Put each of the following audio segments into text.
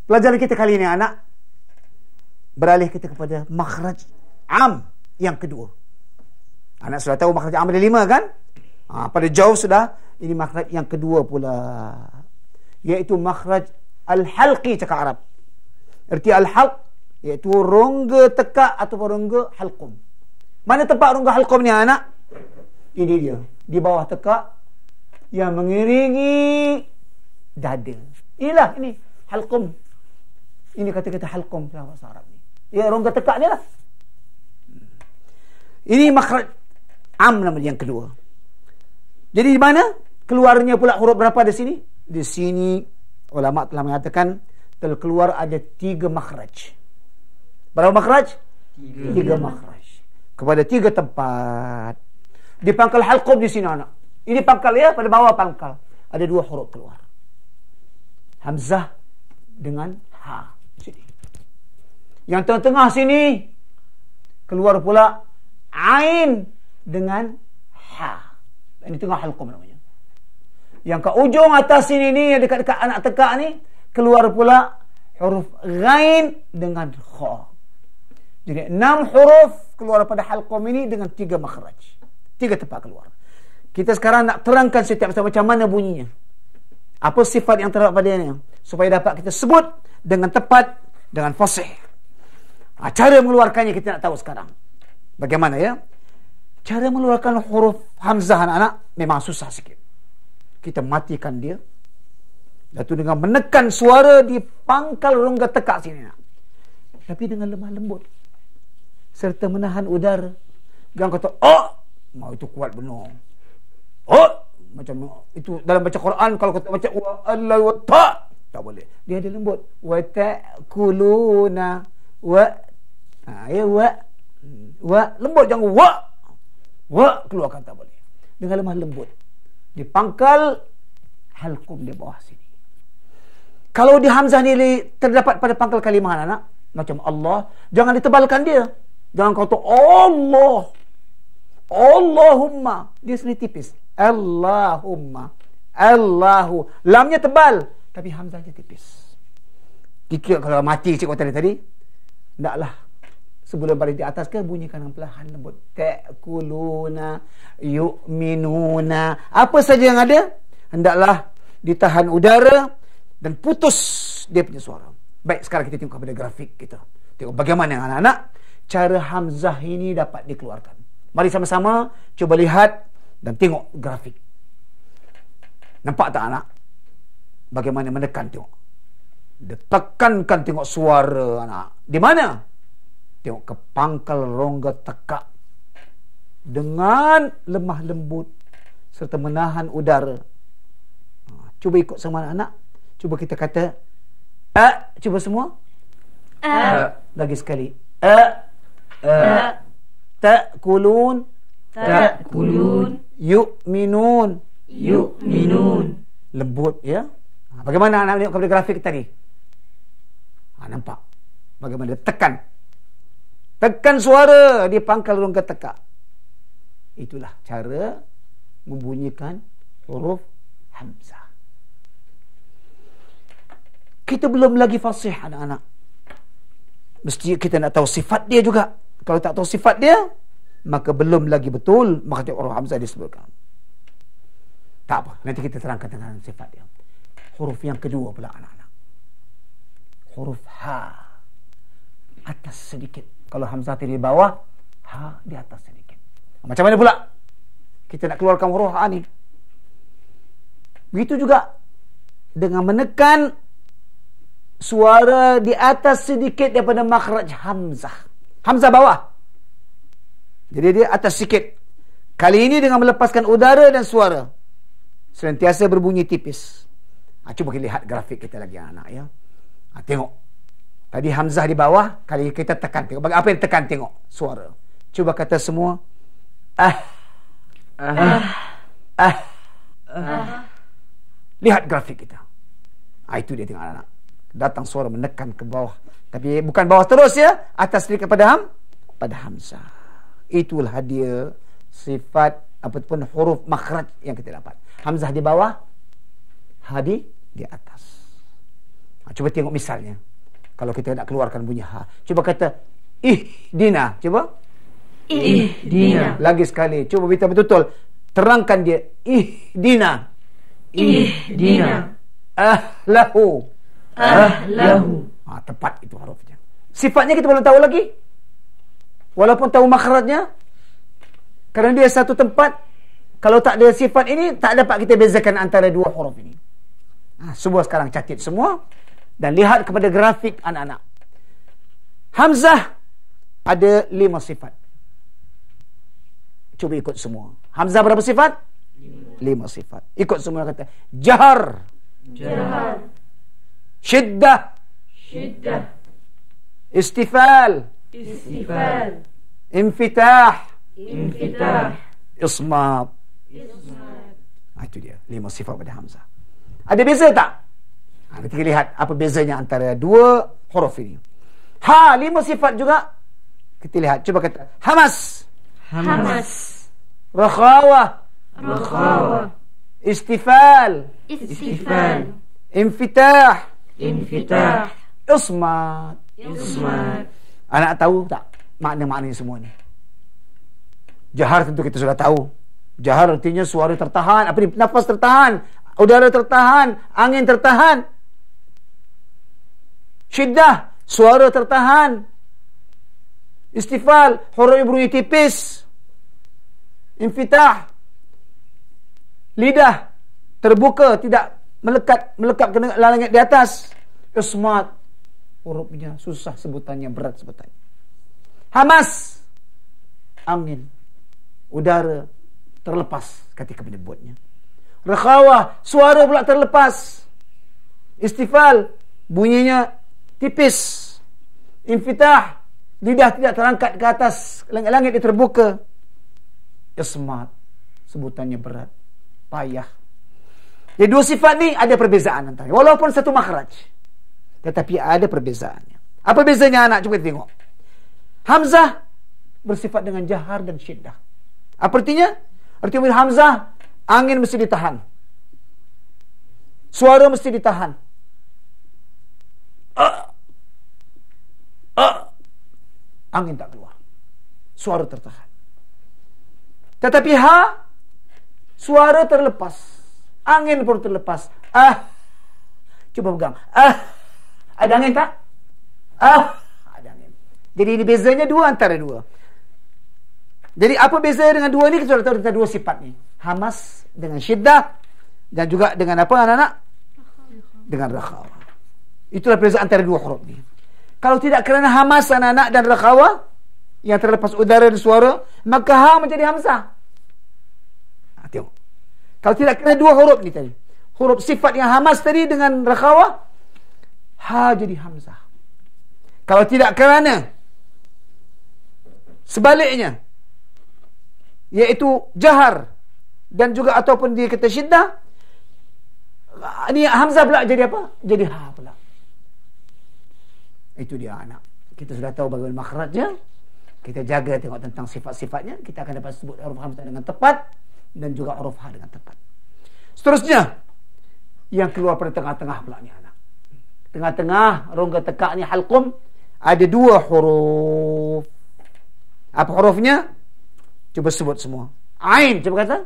Pelajaran kita kali ini anak, beralih kita kepada makhraj am yang kedua. Anak sudah tahu makhraj am ada 5 kan? Pada jauh sudah. Ini makhraj yang kedua pula, iaitu makhraj al-halqi cakap Arab. Erti al-halq iaitu rongga tekak atau rongga halqum. Mana tempat rongga halqum ni anak? Ini dia, di bawah tekak yang mengiringi dada. Inilah ini halqum. Ini kata-kata halqum dalam bahasa Arab ni. Ya, rongga tekak ni lah. Ini makhraj am nama yang kedua. Jadi di mana keluarnya pula huruf berapa di sini? Di sini ulama telah mengatakan terkeluar ada 3 makhraj. Berapa makhraj? 3 makhraj. Kepada 3 tempat. Di pangkal halqum di sini anak. Ini pangkal ya, pada bawah pangkal ada 2 huruf keluar. Hamzah dengan ha. Sini. Yang tengah-tengah sini keluar pula ain dengan ha. Ini tengah halqum namanya. Yang ke ujung atas sini ni, yang dekat-dekat anak tekak ni, keluar pula huruf ghain dengan kha. Jadi 6 huruf keluar pada halqum ini dengan 3 makhraj. 3 tempat keluar. Kita sekarang nak terangkan setiap macam mana bunyinya. Apa sifat yang terdapat padanya, supaya dapat kita sebut dengan tepat, dengan fasih. Cara mengeluarkannya kita nak tahu sekarang. Bagaimana ya? Cara mengeluarkan huruf hamzah anak-anak memang susah sikit. Kita matikan dia. Lalu dengan menekan suara di pangkal rongga tekak sini. Tapi dengan lemah lembut. Serta menahan udara. Jangan kata, oh! Mau itu kuat benar. Oh! Macam itu dalam baca Quran, kalau kata baca Allah wa ta' tak boleh. Dia ada lembut. Wa ta'kuluna wa. Ya wa. Wa. Lembut jangan wa. Wa keluarkan tak boleh. Dengan lemah lembut. Di pangkal halqum di bawah sini. Kalau di hamzah ni terdapat pada pangkal kalimah anak, macam Allah, jangan ditebalkan dia. Jangan kata Allah. Allahumma. Dia sendiri tipis. Allahumma. Allahu. Lamnya tebal, tapi hamzahnya tipis. Dikira kalau mati cik kata tadi, taklah. Sebelum balik di atas ke, bunyikan dengan perlahan lembut. Ta'kuluna yu'minuna. Apa saja yang ada, hendaklah ditahan udara dan putus dia punya suara. Baik, sekarang kita tengok kepada grafik kita. Tengok bagaimana anak-anak cara hamzah ini dapat dikeluarkan. Mari sama-sama cuba lihat dan tengok grafik. Nampak tak anak? Bagaimana menekan, tengok. Tekankan tengok suara anak. Di mana? Tengok ke pangkal rongga tekak dengan lemah lembut serta menahan udara. Cuba ikut sama anak. Cuba kita kata cuba semua. Lagi sekali. Ta'kulun yu'minun. Lembut ya. Bagaimana anak tengok kepada grafik tadi? Nampak bagaimana dia tekan suara di pangkal rongga tekak. Itulah cara membunyikan huruf hamzah. Kita belum lagi fasih anak-anak. Mesti kita nak tahu sifat dia juga. Kalau tak tahu sifat dia, maka belum lagi betul maka huruf hamzah disebutkan. Tak apa, nanti kita terangkan dengan sifat dia. Huruf yang kedua pula anak-anak. Huruf ha. Atas sedikit. Kalau hamzah di bawah, ha di atas sedikit. Macam mana pula kita nak keluarkan huruf ha ni? Begitu juga dengan menekan suara di atas sedikit daripada makhraj hamzah. Hamzah bawah. Jadi dia atas sikit. Kali ini dengan melepaskan udara dan suara. Sentiasa berbunyi tipis. Cuba kita lihat grafik kita lagi anak ya. Tengok. Tadi hamzah di bawah, kali kita tekan. Tengok apa yang tekan, tengok suara. Cuba kata semua. Lihat grafik kita. Itu dia tengok anak. Datang suara menekan ke bawah. Tapi bukan bawah terus ya. Atas sedikit pada hamzah. Itulah dia sifat ataupun huruf makhraj yang kita dapat. Hamzah di bawah, ha di atas. Cuba tengok misalnya. Kalau kita nak keluarkan bunyi ha. Cuba kata ihdina. Cuba. Ihdina. Lagi sekali. Cuba kita betul-betul terangkan dia. Ihdina. Ihdina. Ahlahu. Ahlahu. Tepat itu hurufnya. Sifatnya kita belum tahu lagi. Walaupun tahu makhrajnya. Kerana dia satu tempat. Kalau tak ada sifat ini, tak dapat kita bezakan antara dua huruf ini. Semua sekarang catat semua. Dan lihat kepada grafik anak-anak. Hamzah ada 5 sifat. Cuba ikut semua. Hamzah berapa sifat? 5 sifat. Ikut semua kata. Jahar. Jahar. Syiddah. Syiddah. Istifal. Istifal. Infitah. Infitah. Ismat. Ismat. Itu dia. 5 sifat pada Hamzah. Ada beza tak? Kita lihat apa bezanya antara dua huruf ini. Ha, 5 sifat juga. Kita lihat. Cuba kata. Hamas. Hamas. Rakhawah. Rakhawah. Istifal. Istifal. Infitah. Infitah. Ismat. Ismat. Anak tahu tak makna-makna semua ni? Jahar tentu kita sudah tahu. Jahar artinya suara tertahan. Apa ni? Nafas tertahan. Udara tertahan. Angin tertahan. Syiddah. Suara tertahan. Istifal. Huruf berbunyi tipis. Infitah. Lidah. Terbuka. Tidak melekat ke langit di atas. Ismat. Hurufnya susah sebutannya. Berat sebutannya. Hamas. Angin. Udara. Terlepas ketika menyebutnya. Rakhawah. Suara pula terlepas. Istifal. Bunyinya tipis. Infitah. Lidah tidak terangkat ke atas. Langit-langit dia terbuka. Ismat. Sebutannya berat. Payah. Jadi dua sifat ni ada perbezaan antara. Walaupun satu makhraj. Tetapi ada perbezaannya. Apa bezanya anak? Cuba kita tengok. Hamzah bersifat dengan jahar dan syiddah. Apa artinya? Artinya Hamzah, angin mesti ditahan. Suara mesti ditahan. Angin tak keluar. Suara tertahan. Tetapi ha, suara terlepas. Angin pun terlepas. Cuba pegang. Ada angin tak? Ada angin. Jadi ini bezanya dua antara dua. Jadi apa beza dengan dua ni? Kita sudah tahu tentang dua sifat ni. Hamas dengan syiddah. Dan juga dengan apa anak-anak? Dengan rakhawah. Itulah beza antara dua huruf ni. Kalau tidak kerana hamas anak-anak dan rakhawah, yang terlepas udara dan suara, maka ha menjadi hamzah. Tengok. Kalau tidak kerana dua huruf ni tadi. Huruf sifat yang hamas tadi dengan rakhawah, ha jadi hamzah. Kalau tidak kerana sebaliknya, iaitu jahar dan juga ataupun dia kata syiddah, ni hamzah pula jadi apa? Jadi ha pula. Itu dia anak. Kita sudah tahu bagaimana makhrajnya. Kita jaga tengok tentang sifat-sifatnya. Kita akan dapat sebut huruf hamzah dengan tepat dan juga huruf ha dengan tepat. Seterusnya, yang keluar pada tengah-tengah pula ni anak. Tengah-tengah rongga tekak ni halqum, ada dua huruf. Apa hurufnya? Cuba sebut semua. Ain, cuba kata.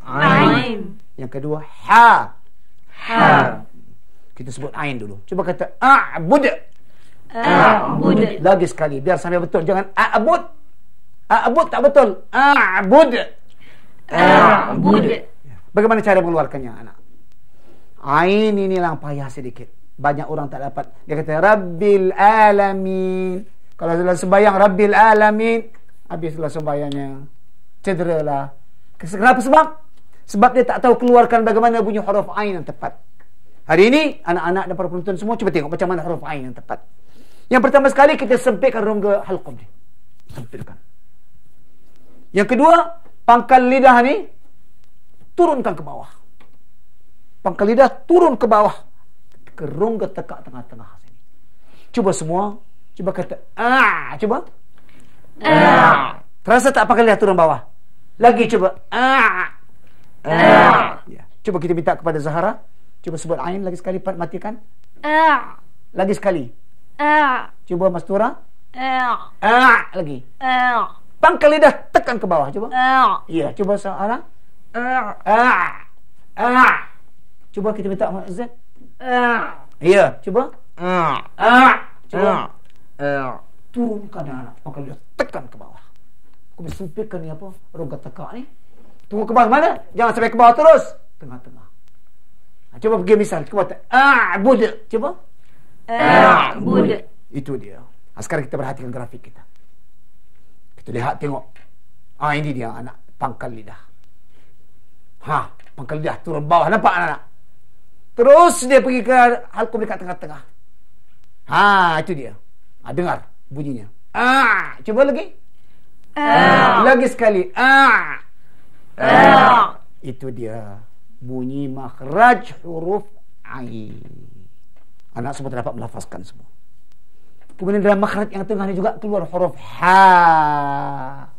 Ain. Yang kedua ha. Ha. Kita sebut ain dulu. Cuba kata a'bud. A'bud. Lagi sekali biar sampai betul. Jangan a'bud. A'bud tak betul. A'bud. A'bud. Bagaimana cara mengeluarkannya anak? Ain ini lang payah sedikit. Banyak orang tak dapat. Dia kata Rabbil Alamin. Kalau dalam sembahyang Rabbil Alamin, habislah sembahyangnya. Cederalah. Kenapa sebab? Sebab dia tak tahu keluarkan bagaimana bunyi huruf ain yang tepat. Hari ini anak-anak dan para penonton semua cuba tengok macam mana huruf ain yang tepat. Yang pertama sekali kita sempitkan rongga halqum ni. Sempitkan. Yang kedua, pangkal lidah ni turunkan ke bawah. Pangkal lidah turun ke bawah ke rongga tekak tengah-tengah sini. Cuba semua, cuba kata cuba. Terasa tak pangkal lidah turun bawah? Lagi cuba. Ya. Coba kita minta kepada Zahara. Coba sebut ain lagi sekali, matikan. Lagi sekali. Cuba Mastura. Lagi. Pangkal lidah tekan ke bawah. Cuba. Ya, coba Sarah. Coba kita minta Z. Ya, coba. Coba. Turunkan anak. Pangkal lidah tekan ke bawah. Aku bersumpirkan ni apa? Rongga tekak ni. Turun ke bawah mana? Jangan sampai ke bawah terus. Tengah-tengah. Coba pergi misal. Coba. Budak. Coba. Budak. Itu dia. Sekarang kita perhatikan grafik kita. Kita lihat, tengok. Ini dia anak. Pangkal lidah. Pangkal lidah turun bawah. Nampak anak? Terus dia pergi ke halkum dekat tengah-tengah. Itu dia. Dengar bunyinya. Cuba lagi. Lagi sekali. Itu dia. Bunyi makhraj huruf Ain. Anak semua dapat melafazkan semua. Kemudian dalam makhraj yang tengah ni juga keluar huruf Ha.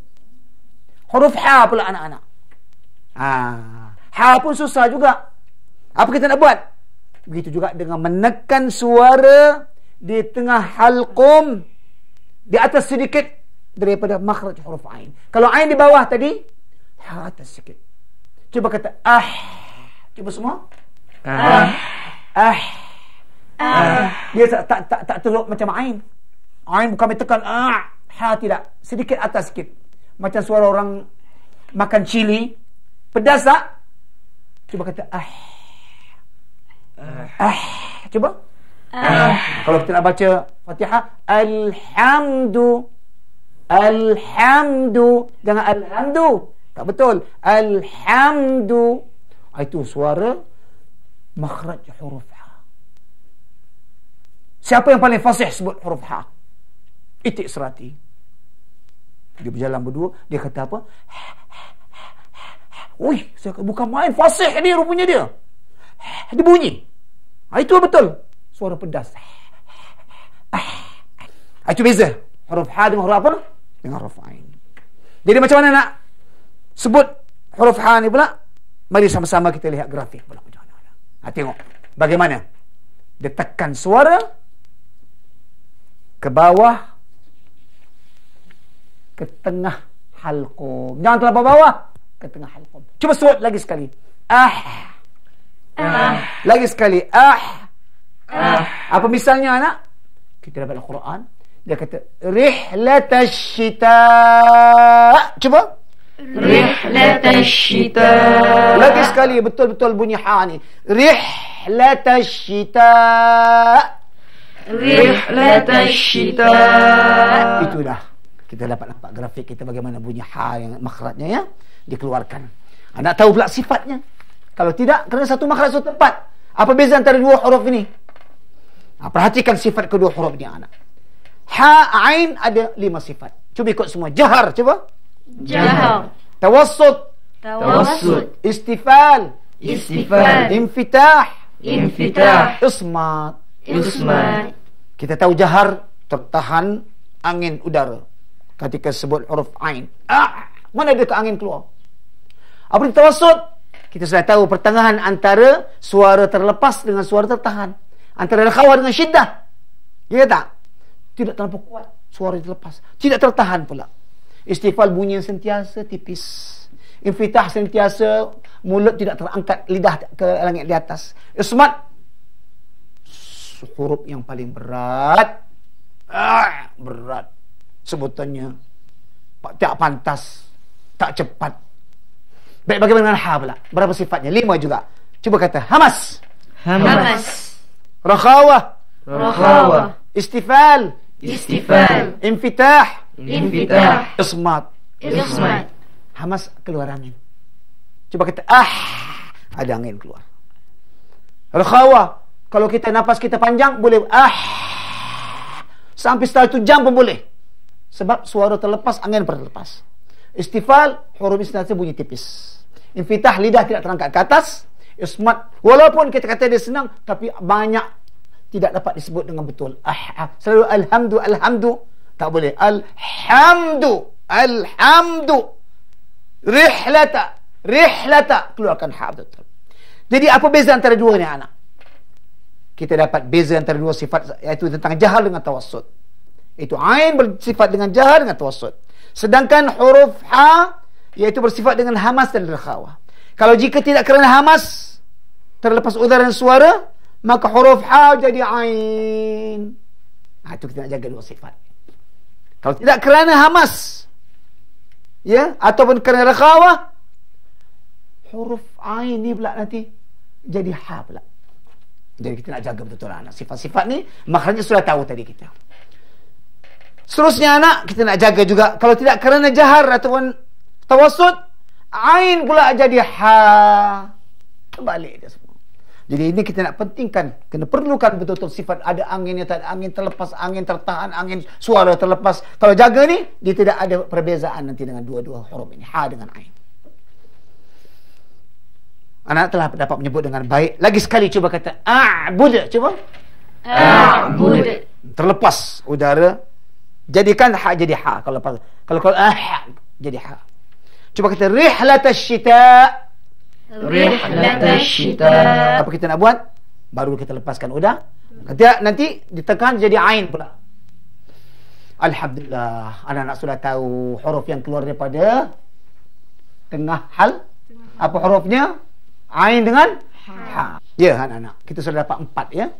Huruf Ha pula anak-anak. Ha pun susah juga. Apa kita nak buat? Begitu juga dengan menekan suara di tengah halqum, di atas sedikit daripada makhraj huruf Ain. Kalau Ain di bawah tadi, Ha atas sikit. Cuba kata Cuba semua. Dia tak teruk macam Ain. Ain bukan tekan Ha tidak. Sedikit atas sikit. Macam suara orang makan cili. Pedas tak? Cuba kata Cuba. Kalau kita nak baca Fatihah, Alhamdu. Jangan Alhamdu. Tak betul. Alhamdu. Itu suara makhraj huruf Ha. Siapa yang paling fasih sebut huruf Ha? Itik Serati. Dia berjalan berdua, dia kata apa? Saya bukan main fasih ni rupanya dia. Dia bunyi. Itu betul. Suara pedas. Itu beza. Huruf Ha dengan huruf apa? Dengan huruf Ain. Jadi macam mana nak sebut huruf Ha ni pula? Mari sama-sama kita lihat grafik pula. Tengok bagaimana dia tekan suara ke bawah, ke tengah halqum. Jangan terlalu bawah, ke tengah halqum. Cuba sebut lagi sekali. Lagi sekali. Apa misalnya anak? Kita dapat Al-Quran. Dia kata rihlatash shita. Coba. Rihlatash shita. Lagi sekali, betul-betul bunyi Ha ni. Rihlatash shita. Rihlatash shita. Itulah. Kita dapat nampak grafik kita bagaimana bunyi Ha yang makhrajnya ya. Dikeluarkan. Anak tahu pula sifatnya. Kalau tidak, kerana satu makhraj satu tempat. Apa beza antara dua huruf ini? Perhatikan sifat kedua huruf ini anak. Ha, Ain ada 5 sifat. Cuba ikut semua. Jahar, cuba. Jahar. Tawassut. Tawassut. Istifal. Istifal. Infitah. Infitah. Ismat. Ismat. Kita tahu jahar tertahan angin udara ketika sebut huruf Ain. Mana dia ke angin keluar? Apa itu tawassut? Kita sudah tahu pertengahan antara suara terlepas dengan suara tertahan. Antara rakhawah dengan syiddah. Ya tak? Tidak terlalu kuat. Suara terlepas. Tidak tertahan pula. Istifal bunyi yang sentiasa tipis. Infitah sentiasa mulut tidak terangkat, lidah ke langit di atas. Ismat huruf yang paling berat. Berat. Sebutannya tak pantas, tak cepat. Baik, bagaimana dengan Ha pula? Berapa sifatnya? 5 juga. Cuba kata hamas. Hamas. Rakhawah. Rakhawah. Istifal. Istifal. Infitah. Infitah. Ismat. Ismat. Hamas keluar angin. Cuba kata ada angin keluar. Rakhawah, kalau kita nafas kita panjang boleh sampai 1 jam pun boleh. Sebab suara terlepas, angin berlepas. Istifal, huruf istinasa bunyi tipis. Infitah, lidah tidak terangkat ke atas. Ismat, walaupun kita kata dia senang, tapi banyak tidak dapat disebut dengan betul. Selalu alhamdu. Tak boleh. Alhamdu. Rihlata. Keluarkan Ha betul. Jadi apa beza antara dua ni anak? kita dapat beza antara dua sifat, iaitu tentang jahar dengan tawassut. Itu ain bersifat dengan jahar dengan tawassut. Sedangkan huruf ha iaitu bersifat dengan hamas dan rakhawah. Kalau jika tidak kerana hamas, terlepas udara dan suara, maka huruf ha jadi ain. Itu kita nak jaga dua sifat. Kalau tidak kerana hamas, ya, ataupun kerana rakhawah, huruf ain ni pula nanti jadi ha pula. Jadi kita nak jaga betul-betul anak. Sifat-sifat ni makhrajnya sudah tahu tadi kita. Seterusnya anak, kita nak jaga juga. Kalau tidak kerana jahar ataupun tawassut, ain pula jadi ha. Terbalik dia semua. Jadi ini kita nak pentingkan. Kena perlukan betul-betul sifat ada anginnya, tak ada angin, terlepas angin, tertahan angin, suara terlepas. Kalau jaga ni, dia tidak ada perbezaan nanti dengan dua-dua huruf ini. Ha dengan ain. Anak telah dapat menyebut dengan baik. Lagi sekali cuba kata a'bud. Cuba. A'bud. Terlepas udara. Jadikan ha jadi ha. Kalau jadi ha. Cuba kata rihlatash syita. Rihlatash syita. Apa kita nak buat? Baru kita lepaskan udah. Nanti ditekan jadi ain pula. Alhamdulillah, anak-anak sudah tahu huruf yang keluar daripada tengah hal. Apa hurufnya? Ain dengan ha. Ya, anak-anak, kita sudah dapat 4 ya.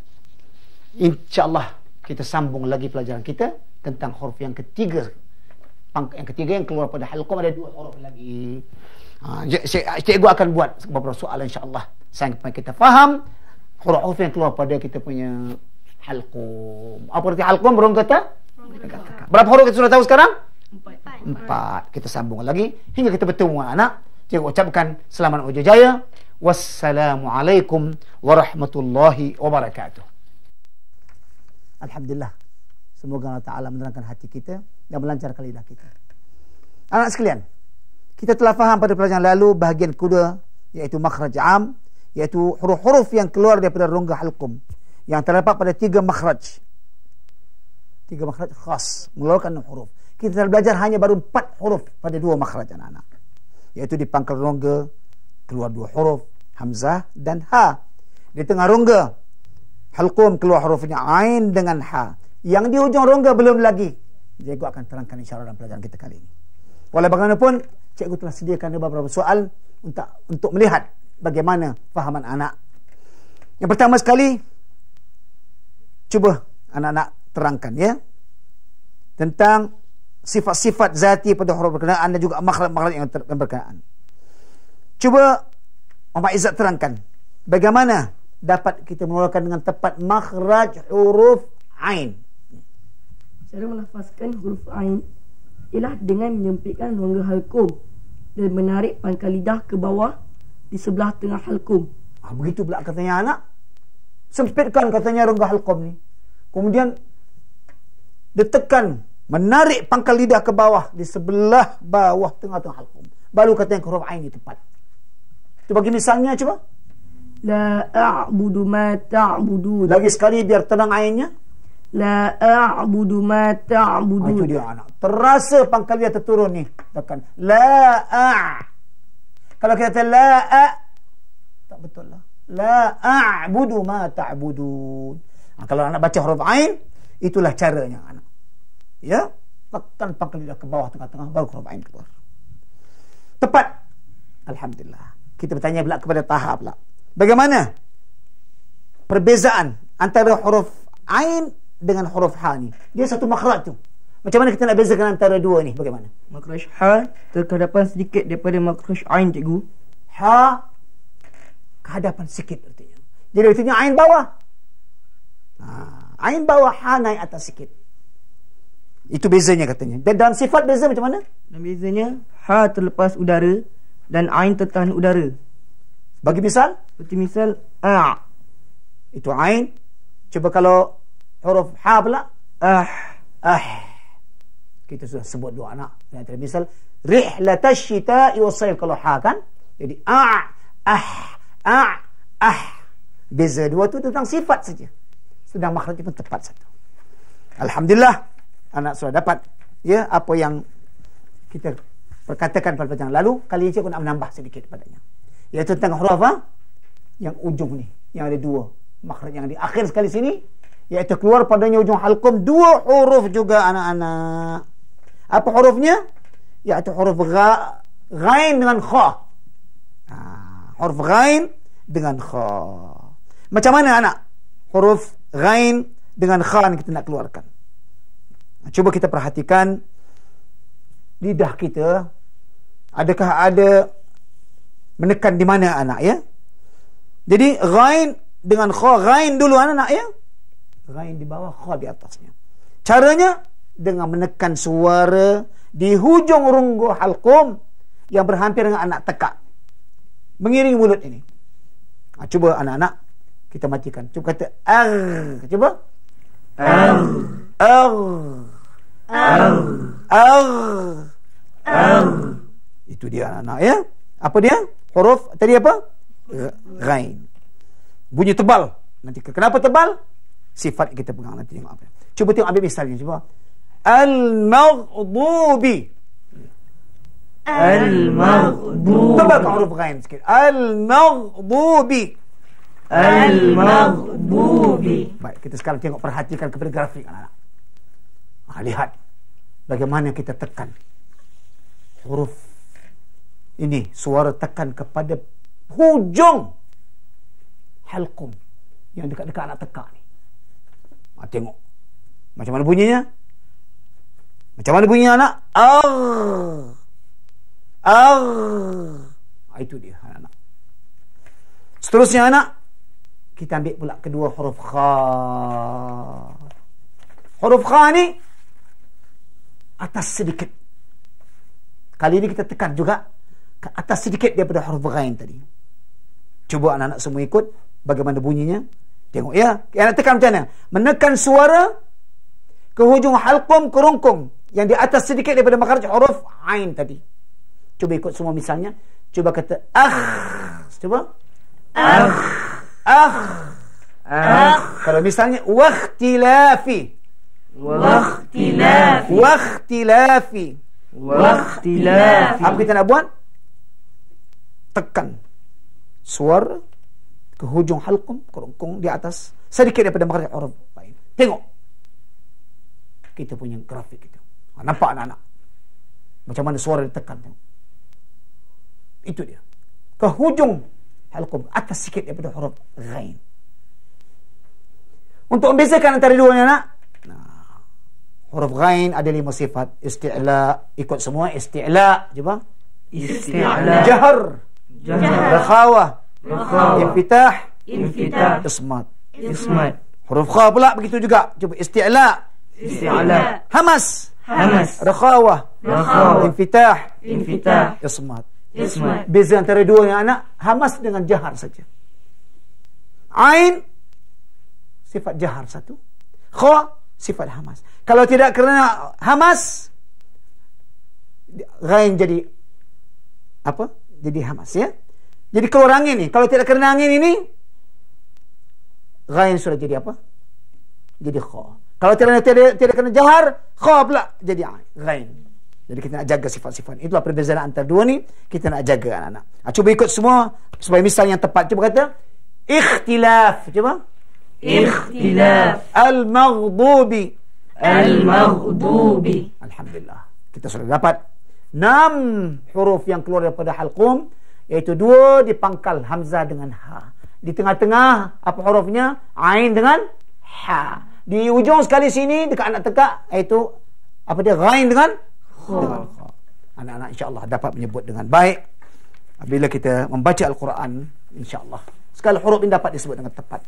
InsyaAllah kita sambung lagi pelajaran kita tentang huruf yang ketiga. Yang ketiga yang keluar pada halqum, ada 2 huruf lagi. Cikgu akan buat beberapa soalan insyaAllah sampai kita faham huruf yang keluar pada kita punya halqum. Apa arti halqum? Berong kata? Berapa huruf kita sudah tahu sekarang? 4. Kita sambung lagi hingga kita bertemu anak. Cikgu ucapkan selamat ujian jaya. Wassalamualaikum warahmatullahi wabarakatuh. Alhamdulillah. Semoga Allah Ta'ala menerangkan hati kita dan melancarkan lidah kita. Anak sekalian, kita telah faham pada pelajaran lalu bahagian kedua, iaitu makhraj am, iaitu huruf-huruf yang keluar daripada rongga halqum, yang terdapat pada 3 makhraj. 3 makhraj khas, mengeluarkan 6 huruf. Kita telah belajar hanya baru 4 huruf pada 2 makhraj anak-anak, iaitu di pangkal rongga keluar 2 huruf, hamzah dan ha. Di tengah rongga halqum keluar hurufnya ain dengan ha. Yang di hujung rongga belum lagi. Cikgu akan terangkan insyaAllah dalam pelajaran kita kali ini. Walau bagaimanapun, cikgu telah sediakan beberapa soal untuk melihat bagaimana fahaman anak. Yang pertama sekali, cuba anak-anak terangkan ya, tentang sifat-sifat zati pada huruf berkenaan dan juga makhraj-makhraj yang berkenaan. Cuba Muhammad Izzat terangkan bagaimana dapat kita mengeluarkan dengan tepat makhraj huruf ain. Cara melafazkan huruf ain ialah dengan menyempitkan rongga halqum dan menarik pangkal lidah ke bawah di sebelah tengah halqum. Begitu pula katanya anak. Sempitkan katanya rongga halqum ni. Kemudian ditekan, menarik pangkal lidah ke bawah di sebelah bawah tengah-tengah halqum. Baru katanya huruf ain ni tepat. Itu bagi misalnya cuba. La a'budu ma ta'budun. Lagi sekali biar tenang ainnya. La a'budu ma ta'budun. Itu dia anak. Terasa pangkal lidah terturun ni. Tekan. La Kalau kita kata la tak betul lah. La a'budu ma ta'budun. Kalau anak baca huruf ain, itulah caranya anak. Ya, tekan pangkal lidah ke bawah tengah-tengah, baru huruf ain keluar. Tepat. Alhamdulillah. Kita bertanya pula kepada Taha pula. Bagaimana perbezaan antara huruf ain dengan huruf ha ni? Dia satu makhraj tu. Macam mana kita nak bezakan antara dua ni? Bagaimana? Makhraj ha terkehadapan sedikit daripada makhraj ain, cikgu. Ha kehadapan sikit artinya. Jadi artinya ain bawah. Ain bawah, ha naik atas sikit. Itu bezanya katanya. Dan dalam sifat beza macam mana? Dan bezanya ha terlepas udara dan ain tertahan udara. Bagi misal? Seperti misal itu ain. Cuba kalau huruf ha pula, kita sudah sebut 2 anak. Misal rihlatash syita'i was-sayf, kalau ha kan jadi beza 2 tu tentang sifat saja. Sedang makhraj pun tepat satu. Alhamdulillah, anak sudah dapat ya apa yang kita perkatakan pada pelajaran lalu. Kali ini saya nak menambah sedikit padanya, iaitu tentang huruf yang ujung ni, yang ada 2 makhraj yang di akhir sekali sini, iaitu keluar padanya ujung halqum 2 huruf juga anak-anak. Apa hurufnya? Iaitu huruf ghain dengan kha. Huruf ghain dengan kha. Macam mana anak? Huruf ghain dengan kha yang kita nak keluarkan. Cuba kita perhatikan lidah kita. Adakah ada menekan di mana anak ya? Jadi ghain dengan kha, ghain dulu anak ya. Ghain di bawah, kha di atasnya. Caranya dengan menekan suara di hujung runggu halqum yang berhampir dengan anak tekak. Mengiring mulut ini. Cuba anak-anak kita matikan. Cuba kata Cuba. Itu dia anak-anak ya. Apa dia? Huruf tadi apa? Ghain. Bunyi tebal. Nanti kenapa tebal? Sifat kita pegang nanti tengok apa. Cuba tengok ambil misalnya cuba. Al-maghdubi. Al-maghdubi. Tebal huruf ghain sikit. Al-maghdubi. Al-maghdubi. Baik, kita sekarang tengok perhatikan kepada grafik anak-anak. Lihat bagaimana kita tekan huruf ini, suara tekan kepada hujung halqum yang dekat-dekat anak tekak ni. Tengok macam mana bunyinya. Macam mana bunyinya anak? Itu dia anak-anak. Seterusnya anak, kita ambil pula kedua huruf kha. Huruf kha ni atas sedikit. Kali ini kita tekan juga ke atas sedikit daripada huruf ghain tadi. Cuba anak-anak semua ikut bagaimana bunyinya. Tengok ya. Anak tekan macam mana? Menekan suara ke hujung halqum, ke rungkung yang di atas sedikit daripada makhraj huruf ain tadi. Cuba ikut semua misalnya. Cuba kata Cuba. Kalau misalnya wakhtilafi. Apa kita nak buat? Tekan suara ke hujung halqum, kerongkong di atas sedikit daripada makhraj huruf lain. Tengok kita punya grafik itu. Nampak anak-anak macam mana suara ditekan. Tengok. Itu dia. Ke hujung halqum, atas sikit daripada huruf ghain. Untuk membezakan antara duanya anak, huruf ghain ada 5 sifat. Isti'la, ikut semua. Isti'la, cuba. Isti'la. Jahar. Rakhawah. Infitah. Ismat. Huruf kha pula begitu juga. Cuba isti'la. Hamas. Rakhawah. Infitah. Ismat. Beza antara dua yang anak, hamas dengan jahar saja. Ain sifat jahar satu, kha sifat hamas. Kalau tidak kerana hamas, ghain jadi apa? Jadi hamas ya. Jadi keluar angin ni. Kalau tidak kerana angin ini, ghain sudah jadi apa? Jadi kha. Kalau tidak kerana jahar, kha pula jadi ghain. Jadi kita nak jaga sifat-sifat. Itulah perbezaan antara dua ni. Kita nak jaga anak-anak. Cuba ikut semua supaya misal yang tepat. Cuba kata ikhtilaf. Cuba. Ikhtilaf. Al-maghdubi. Alhamdulillah. Kita sudah dapat 6 huruf yang keluar daripada halqum, iaitu 2 di pangkal hamzah dengan ha. Di tengah-tengah apa hurufnya? Ain dengan ha. Di ujung sekali sini dekat anak tekak, iaitu apa dia? Ghain dengan kha. Anak-anak insya-Allah dapat menyebut dengan baik bila kita membaca Al-Quran, insya-Allah segala huruf ini dapat disebut dengan tepat.